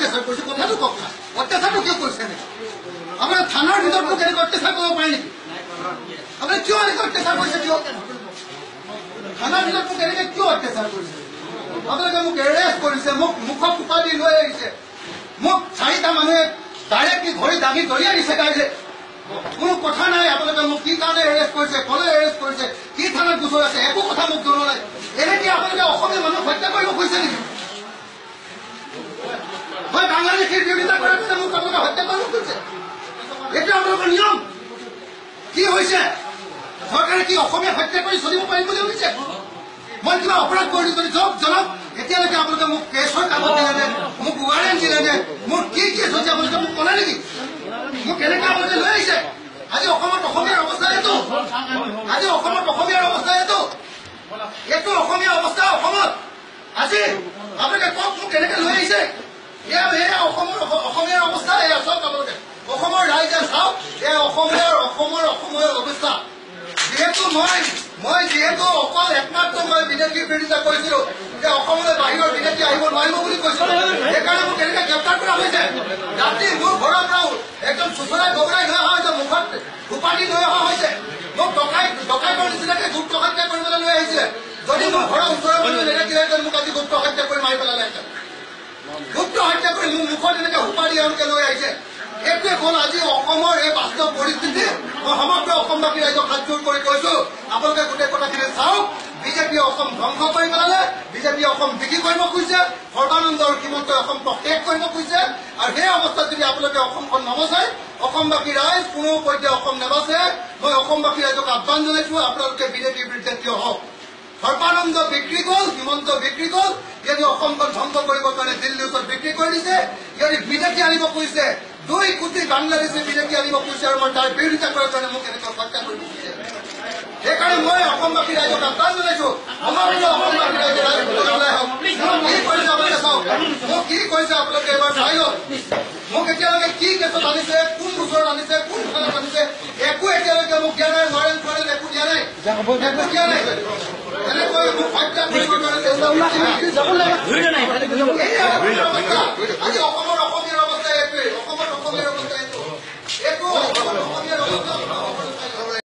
অত্যাচাৰ কৰিছে কথাটো কওক না অত্যাচাৰটো কিয় কৰিছে নেকি আপোনাৰ থানাৰ ভিতৰতো কেনেকৈ অত্যাচাৰ কৰিব পাৰে নেকি আপুনি কিয় এনেকৈ অত্যাচাৰ কৰিছে কিয় থানাৰ ভিতৰতো কেনেকৈ কিয় অত্যাচাৰ কৰিছে আপোনালোকে মোক এৰেষ্ট কৰিছে মোক মুখত কোপা দি লৈ আহিছে মোক 4টা মানুহে ডাইৰেক্টলি ধৰি দাঙি দলিয়াই দিছে ডাইৰেক্ট কোনো কথা নাই আপোনালোকে মোক কি কাৰণে এৰেষ্ট কৰিছে কলে এৰেষ্ট কৰিছে কি থানাত গোচৰ আছে একো কথা মোক জনোৱা নাই এনেকে আপোনালোকে অসমীয়া মানুহক হত্যা কৰিব খুজিছে নেকি মই বাংলাদেশীৰ বিৰোধিতা কৰাৰ পিছত মোক আপোনালোকে হত্যা কৰিব খুজিছে এইটো আপোনালোকৰ নিয়ম কি হৈছে চৰকাৰে কি অসমীয়া হত্যা কৰি চলিব পাৰিম বুলি ভাবিছে মই কিবা অপৰাধ কৰিলো যদি জব জনাওক এতিয়ালৈকে আপোনালোকে মোক কেছৰ কামত দিলে মোক ৱাৰেণ্ট দিলে মোৰ কি কেছ হৈছে আপোনালোকে মোক ক'লে নেকি মোক কেনেকৈ আপোনালোকে লৈ আহিছে আজি অসমত অসমীয়াৰ অৱস্থা এইটো আজি অসমত অসমীয়াৰ অৱস্থা এইটো এইটো অসমীয়া অৱস্থা অসমত আজি আপোনালোকে কওক মোক কেনেকৈ লৈ আহিছে এয়া অসমীয়াৰ অৱস্থা এয়া চাওক আপোনালোকে অসমৰ ৰাইজে চাওক এয়া অসমৰ অৱস্থা যিহেতু মই যিহেতু অকল একমাত্ৰ মই বিদেশী বিৰোধিতা কৰিছিলো যে অসমলৈ বাহিৰৰ বিদেশী আহিব নোৱাৰিব বুলি কৈছিলো সেইকাৰণে মোক কেনেকৈ গ্ৰেপ্তাৰ কৰা হৈছে ৰাতি মোৰ ঘৰৰ পৰা একদম চুচৰাই বগৰাই লৈ অহা হৈছে মুখত উপাধি লৈ অহা হৈছে মোক ডকাইতৰ নিচিনাকে গুপ্ত হত্যা কৰিবলৈ লৈ আহিছে যদি মোৰ ঘৰৰ ওচৰৰ মানুহে নেদেখিলেহেঁতেন মোক আজি গুপ্ত হত্যা কৰি মাৰি পেলালেহেঁতেন গুপ্ত হত্যা কৰি মোৰ মুখত এনেকৈ উপাধি এওঁলোকে লৈ আহিছে এইটোৱে হ'ল আজি অসমৰ এই বাস্তৱ পৰিস্থিতি মই সমগ্ৰ অসমবাসী ৰাইজক হাতযোৰ কৰি কৈছো আপোনালোকে গোটেই কথাখিনি চাওক বিজেপিয়ে অসম ধ্বংস কৰি পেলালে বিজেপিয়ে অসম বিক্ৰী কৰিব খুজিছে সৰ্বানন্দ আৰু হিমন্তই অসম শেষ কৰিব খুজিছে আৰু সেই অৱস্থাত যদি আপোনালোকে অসমখন নবচায় অসমবাসী ৰাইজ কোনো পৰ্যায়ে অসম নাবাচে মই অসমবাসী ৰাইজক আহ্বান জনাইছো আপোনালোকে বিজেপিৰ বিৰুদ্ধে থিয় হওক সৰ্বানন্দ বিক্ৰী গ'ল হিমন্ত বিক্ৰী গ'ল যদি অসমখন ধ্বংস কৰিবৰ কাৰণে দিল্লীৰ ওচৰত বিক্ৰী কৰি দিছে যদি বিজেপি আনিব খুজিছে 2 কোটি বাংলাদেশী বিজেপি আনিব খুজিছে আৰু মই তাৰ বিৰোধিতা কৰাৰ কাৰণে মোক এনেকৈ হত্যা কৰিব খুজিছে সেইকাৰণে মই অসমবাসী ৰাইজক আহ্বান জনাইছো সমগ্ৰ অসমবাসী ৰাইজে ওলাই হওক কি কৰিছে আপোনালোকে চাওক মোক কি কৈছে আপোনালোকে এবাৰ চাই লওক মোক এতিয়ালৈকে কি কেছত আনিছে কোন গোচৰত আনিছে কোন থানাত আনিছে একো এতিয়ালৈকে মোক দিয়া নাই ৱাৰেণ্ট একো দিয়া নাই এনেকৈ মোক হত্যা কৰিবৰ কাৰণে আজি অসমৰ